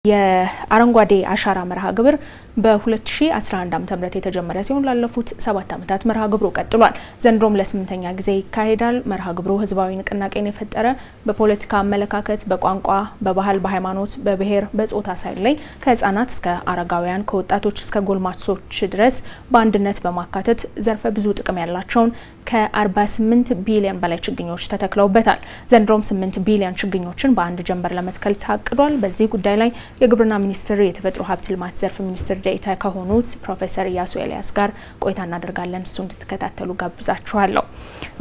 የአረንጓዴ አሻራ መርሃ ግብር በ2011 ዓ.ም የተጀመረ ሲሆን ላለፉት 7 ዓመታት መርሃ ግብሩ ቀጥሏል። ዘንድሮም ለ8ኛ ጊዜ ይካሄዳል። መርሃ ግብሩ ህዝባዊ ንቅናቄን የፈጠረ በፖለቲካ አመለካከት፣ በቋንቋ፣ በባህል፣ በሃይማኖት፣ በብሔር፣ በጾታ ሳይለይ ከህፃናት እስከ አረጋውያን ከወጣቶች እስከ ጎልማሶች ድረስ በአንድነት በማካተት ዘርፈ ብዙ ጥቅም ያላቸውን ከ48 ቢሊዮን በላይ ችግኞች ተተክለውበታል። ዘንድሮም 8 ቢሊዮን ችግኞችን በአንድ ጀንበር ለመትከል ታቅዷል። በዚህ ጉዳይ ላይ የግብርና ሚኒስቴር የተፈጥሮ ሀብት ልማት ዘርፍ ሚኒስትር ዴኤታ ከሆኑት ፕሮፌሰር ኢያሱ ኤልያስ ጋር ቆይታ እናደርጋለን። እሱ እንድትከታተሉ ጋብዛችኋለሁ።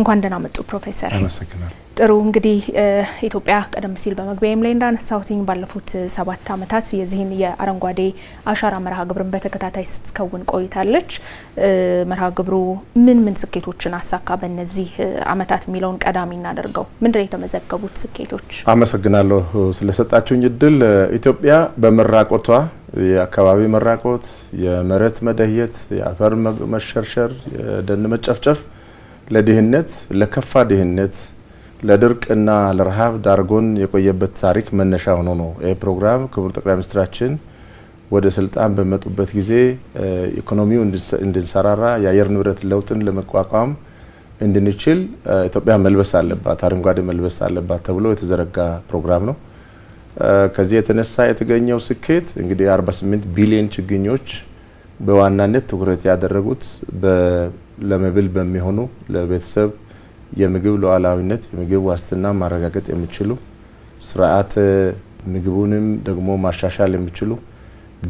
እንኳን ደህና መጡ ፕሮፌሰር። አመሰግናለሁ። ጥሩ እንግዲህ ኢትዮጵያ ቀደም ሲል በመግቢያም ላይ እንዳነሳሁትኝ ባለፉት 7 ዓመታት የዚህን የአረንጓዴ አሻራ መርሃ ግብርን በተከታታይ ስትከውን ቆይታለች። መርሃ ግብሩ ምን ስኬቶችን አሳካ በእነዚህ ዓመታት የሚለውን ቀዳሚ እናደርገው። ምንድነው የተመዘገቡት ስኬቶች? አመሰግናለሁ ስለሰጣችሁኝ እድል። ኢትዮጵያ በመራቆቷ የአካባቢ መራቆት፣ የመሬት መደየት፣ የአፈር መሸርሸር፣ የደን መጨፍጨፍ ለድህነት ለከፋ ድህነት ለድርቅና ለረሃብ ዳርጎን የቆየበት ታሪክ መነሻ ሆኖ ነው ይህ ፕሮግራም ክቡር ጠቅላይ ሚኒስትራችን ወደ ስልጣን በመጡበት ጊዜ ኢኮኖሚው እንድንሰራራ የአየር ንብረት ለውጥን ለመቋቋም እንድንችል ኢትዮጵያ መልበስ አለባት፣ አረንጓዴ መልበስ አለባት ተብሎ የተዘረጋ ፕሮግራም ነው። ከዚህ የተነሳ የተገኘው ስኬት እንግዲህ 48 ቢሊዮን ችግኞች በዋናነት ትኩረት ያደረጉት ለመብል በሚሆኑ ለቤተሰብ የምግብ ሉዓላዊነት የምግብ ዋስትና ማረጋገጥ የሚችሉ ስርዓተ ምግቡንም ደግሞ ማሻሻል የሚችሉ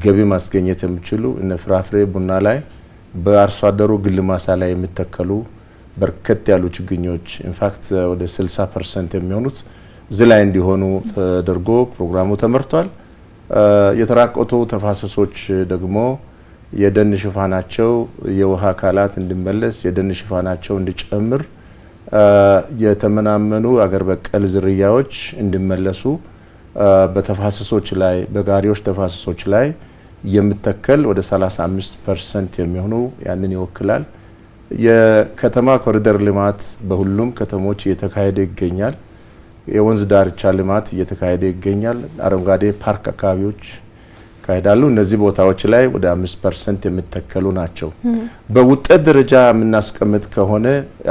ገቢ ማስገኘት የሚችሉ እነ ፍራፍሬ ቡና ላይ በአርሶ አደሩ ግል ማሳ ላይ የሚተከሉ በርከት ያሉ ችግኞች ኢንፋክት ወደ 60% የሚሆኑት እዚህ ላይ እንዲሆኑ ተደርጎ ፕሮግራሙ ተመርቷል። የተራቆቱ ተፋሰሶች ደግሞ የደን ሽፋናቸው የውሃ አካላት እንዲመለስ የደን ሽፋናቸው እንዲጨምር የተመናመኑ አገር በቀል ዝርያዎች እንዲመለሱ በተፋሰሶች ላይ በጋሪዎች ተፋሰሶች ላይ የሚተከል ወደ 35% የሚሆኑ ያንን ይወክላል። የከተማ ኮሪደር ልማት በሁሉም ከተሞች እየተካሄደ ይገኛል። የወንዝ ዳርቻ ልማት እየተካሄደ ይገኛል። አረንጓዴ ፓርክ አካባቢዎች ካይዳሉ እነዚህ ቦታዎች ላይ ወደ 5% የሚተከሉ ናቸው። በውጤት ደረጃ የምናስቀምጥ ከሆነ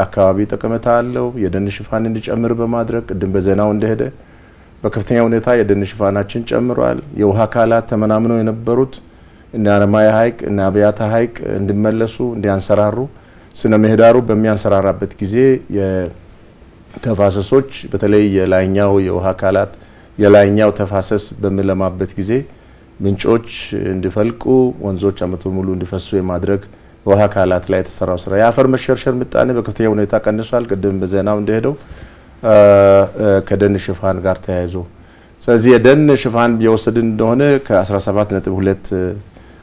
አካባቢ ጠቀሜታ አለው። የደን ሽፋን እንዲጨምር በማድረግ ቅድም በዜናው እንደሄደ በከፍተኛ ሁኔታ የደን ሽፋናችን ጨምሯል። የውሃ አካላት ተመናምነው የነበሩት እነ አረማያ ሐይቅ እና አብያታ ሐይቅ እንዲመለሱ እንዲያንሰራሩ ስነ ምህዳሩ በሚያንሰራራበት ጊዜ የተፋሰሶች በተለይ የላይኛው የውሃ አካላት የላይኛው ተፋሰስ በሚለማበት ጊዜ ምንጮች እንዲፈልቁ ወንዞች አመቱን ሙሉ እንዲፈሱ የማድረግ ውሃ አካላት ላይ የተሰራው ስራ የአፈር መሸርሸር ምጣኔ በከፍተኛ ሁኔታ ቀንሷል። ቅድም በዜናው እንደሄደው ከደን ሽፋን ጋር ተያይዞ ስለዚህ የደን ሽፋን የወሰድን እንደሆነ ከ17.2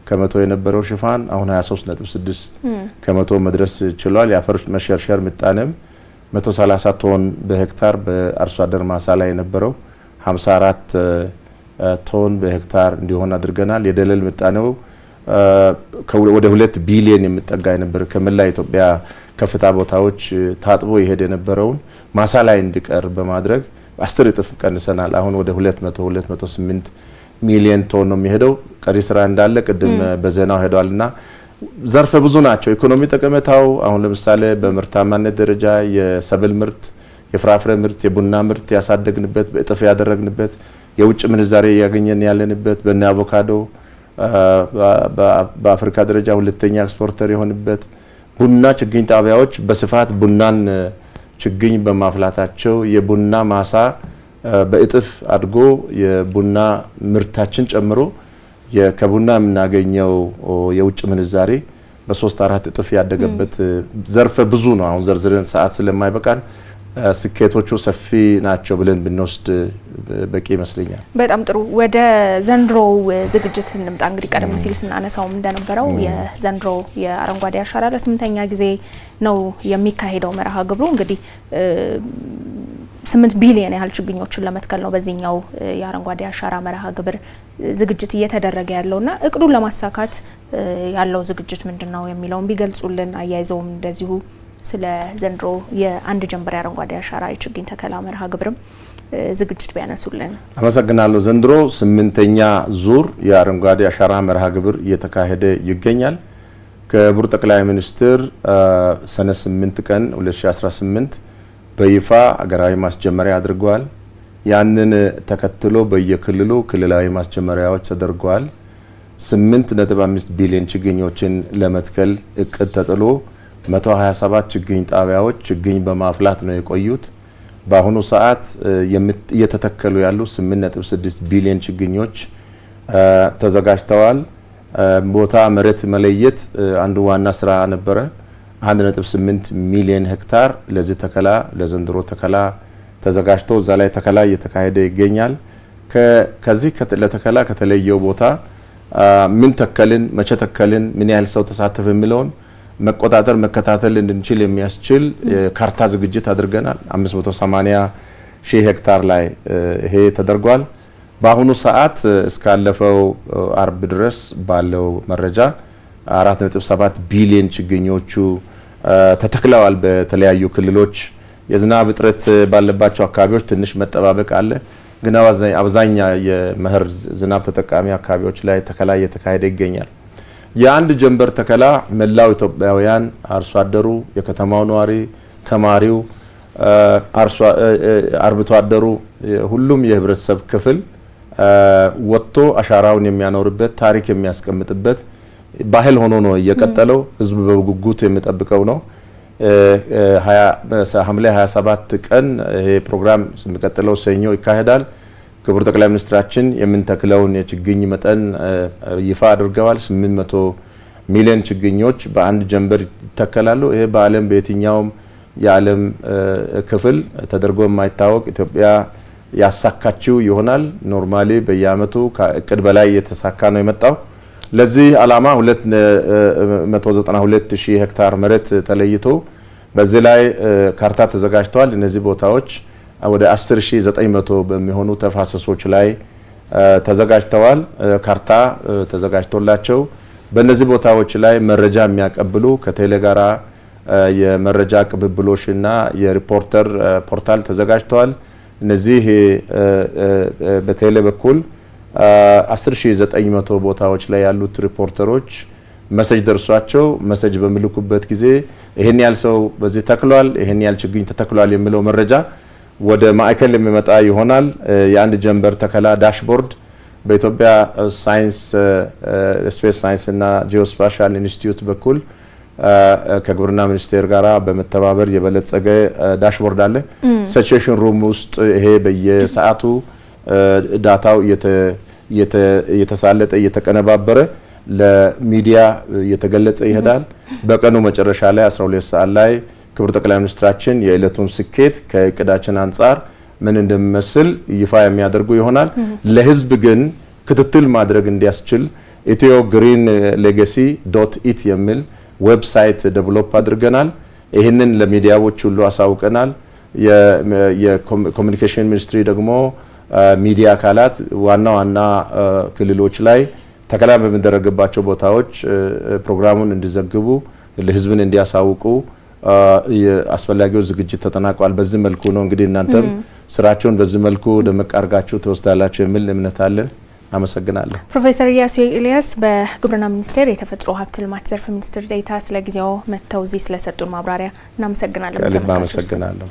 ከመቶ የነበረው ሽፋን አሁን 23.6 ከመቶ መድረስ ችሏል። የአፈር መሸርሸር ምጣኔም 130 ቶን በሄክታር በአርሶ አደር ማሳ ላይ የነበረው 54 ቶን በሄክታር እንዲሆን አድርገናል። የደለል ምጣኔው ወደ 2 ቢሊዮን የሚጠጋ የነበረ ከመላ ኢትዮጵያ ከፍታ ቦታዎች ታጥቦ ይሄድ የነበረውን ማሳ ላይ እንዲቀር በማድረግ 10 እጥፍ ቀንሰናል። አሁን ወደ 208 ሚሊዮን ቶን ነው የሚሄደው። ቀሪ ስራ እንዳለ ቅድም በዜናው ሄዷልና ዘርፈ ብዙ ናቸው። ኢኮኖሚ ጠቀሜታው አሁን ለምሳሌ በምርታማነት ደረጃ የሰብል ምርት፣ የፍራፍሬ ምርት፣ የቡና ምርት ያሳደግንበት በእጥፍ ያደረግንበት የውጭ ምንዛሬ ያገኘን ያለንበት በእነ አቮካዶ በአፍሪካ ደረጃ ሁለተኛ ኤክስፖርተር የሆንበት ቡና ችግኝ ጣቢያዎች በስፋት ቡናን ችግኝ በማፍላታቸው የቡና ማሳ በእጥፍ አድጎ የቡና ምርታችን ጨምሮ ከቡና የምናገኘው የውጭ ምንዛሬ በ3-4 እጥፍ ያደገበት ዘርፈ ብዙ ነው። አሁን ዘርዝረን ሰዓት ስለማይበቃን ስኬቶቹ ሰፊ ናቸው ብለን ብንወስድ በቂ ይመስለኛል። በጣም ጥሩ። ወደ ዘንድሮ ዝግጅት እንምጣ። እንግዲህ ቀደም ሲል ስናነሳው እንደነበረው የዘንድሮ የአረንጓዴ አሻራ ለ8ኛ ጊዜ ነው የሚካሄደው መርሃ ግብሩ። እንግዲህ 8 ቢሊዮን ያህል ችግኞችን ለመትከል ነው በዚህኛው የአረንጓዴ አሻራ መርሃ ግብር ዝግጅት እየተደረገ ያለውና እቅዱን ለማሳካት ያለው ዝግጅት ምንድነው የሚለውን ቢገልጹልን። አያይዘውም እንደዚሁ ስለ ዘንድሮ የአንድ ጀንበር አረንጓዴ አሻራ የችግኝ ተከላ መርሃ ግብርም ዝግጅት ቢያነሱልን። አመሰግናለሁ። ዘንድሮ 8ኛ ዙር የአረንጓዴ አሻራ መርሃ ግብር እየተካሄደ ይገኛል። ክቡር ጠቅላይ ሚኒስትር ሰኔ 8 ቀን 2018 በይፋ ሀገራዊ ማስጀመሪያ አድርገዋል። ያንን ተከትሎ በየክልሉ ክልላዊ ማስጀመሪያዎች ተደርገዋል። 8.5 ቢሊዮን ችግኞችን ለመትከል እቅድ ተጥሎ 127 ችግኝ ጣቢያዎች ችግኝ በማፍላት ነው የቆዩት። በአሁኑ ሰዓት እየተተከሉ ያሉ 8.6 ቢሊዮን ችግኞች ተዘጋጅተዋል። ቦታ መሬት መለየት አንዱ ዋና ስራ ነበረ። 1.8 ሚሊዮን ሄክታር ለዚህ ተከላ ለዘንድሮ ተከላ ተዘጋጅቶ እዛ ላይ ተከላ እየተካሄደ ይገኛል። ከዚህ ለተከላ ከተለየው ቦታ ምን ተከልን፣ መቼ ተከልን፣ ምን ያህል ሰው ተሳተፈ የሚለውን መቆጣጠር መከታተል እንድንችል የሚያስችል ካርታ ዝግጅት አድርገናል። 580 ሺህ ሄክታር ላይ ይሄ ተደርጓል። በአሁኑ ሰዓት እስካለፈው አርብ ድረስ ባለው መረጃ 4.7 ቢሊዮን ችግኞቹ ተተክለዋል። በተለያዩ ክልሎች የዝናብ እጥረት ባለባቸው አካባቢዎች ትንሽ መጠባበቅ አለ። ግን አብዛኛ የመኸር ዝናብ ተጠቃሚ አካባቢዎች ላይ ተከላ እየተካሄደ ይገኛል። የአንድ ጀንበር ተከላ መላው ኢትዮጵያውያን አርሶ አደሩ፣ የከተማው ነዋሪ፣ ተማሪው፣ አርብቶ አደሩ፣ ሁሉም የህብረተሰብ ክፍል ወጥቶ አሻራውን የሚያኖርበት ታሪክ የሚያስቀምጥበት ባህል ሆኖ ነው እየቀጠለው። ህዝብ በጉጉት የሚጠብቀው ነው። ሐምሌ 27 ቀን ይሄ ፕሮግራም የሚቀጥለው ሰኞ ይካሄዳል። ክቡር ጠቅላይ ሚኒስትራችን የምንተክለውን የችግኝ መጠን ይፋ አድርገዋል። 800 ሚሊዮን ችግኞች በአንድ ጀንበር ይተከላሉ። ይሄ በዓለም በየትኛውም የዓለም ክፍል ተደርጎ የማይታወቅ ኢትዮጵያ ያሳካችው ይሆናል። ኖርማሊ በየአመቱ ከእቅድ በላይ የተሳካ ነው የመጣው። ለዚህ ዓላማ 292 ሺህ ሄክታር መሬት ተለይቶ በዚህ ላይ ካርታ ተዘጋጅተዋል። እነዚህ ቦታዎች ወደ 10900 በሚሆኑ ተፋሰሶች ላይ ተዘጋጅተዋል። ካርታ ተዘጋጅቶላቸው በእነዚህ ቦታዎች ላይ መረጃ የሚያቀብሉ ከቴሌ ጋራ የመረጃ ቅብብሎችና የሪፖርተር ፖርታል ተዘጋጅተዋል። እነዚህ በቴሌ በኩል 10900 ቦታዎች ላይ ያሉት ሪፖርተሮች መሰጅ ደርሷቸው መሰጅ በሚልኩበት ጊዜ ይሄን ያህል ሰው በዚህ ተክሏል፣ ይሄን ያህል ችግኝ ተተክሏል የሚለው መረጃ ወደ ማዕከል የሚመጣ ይሆናል። የአንድ ጀንበር ተከላ ዳሽቦርድ በኢትዮጵያ ሳይንስ ስፔስ ሳይንስ እና ጂኦስፓሻል ኢንስቲትዩት በኩል ከግብርና ሚኒስቴር ጋራ በመተባበር የበለጸገ ዳሽቦርድ አለ። ሲቹዌሽን ሩም ውስጥ ይሄ በየሰዓቱ ዳታው እየተሳለጠ እየተቀነባበረ ለሚዲያ እየተገለጸ ይሄዳል። በቀኑ መጨረሻ ላይ 12 ሰዓት ላይ ክቡር ጠቅላይ ሚኒስትራችን የዕለቱን ስኬት ከእቅዳችን አንጻር ምን እንደሚመስል ይፋ የሚያደርጉ ይሆናል። ለህዝብ ግን ክትትል ማድረግ እንዲያስችል ethiogreenlegacy.it የሚል ዌብሳይት ዴቨሎፕ አድርገናል። ይህንን ለሚዲያዎች ሁሉ አሳውቀናል። የኮሚኒኬሽን ሚኒስትሪ ደግሞ ሚዲያ አካላት ዋና ዋና ክልሎች ላይ ተከላ በሚደረግባቸው ቦታዎች ፕሮግራሙን እንዲዘግቡ ለህዝብን እንዲያሳውቁ አስፈላጊው ዝግጅት ተጠናቋል። በዚህ መልኩ ነው እንግዲህ እናንተም ስራቸውን በዚህ መልኩ ደመቅ አድርጋችሁ ተወስዳላችሁ የሚል እምነት አለን። አመሰግናለሁ። ፕሮፌሰር ኢያሱ ኤልያስ በግብርና ሚኒስቴር የተፈጥሮ ሀብት ልማት ዘርፍ ሚኒስትር ዴኤታ፣ ስለ ጊዜው መጥተው እዚህ ስለሰጡን ማብራሪያ እናመሰግናለን። አመሰግናለሁ።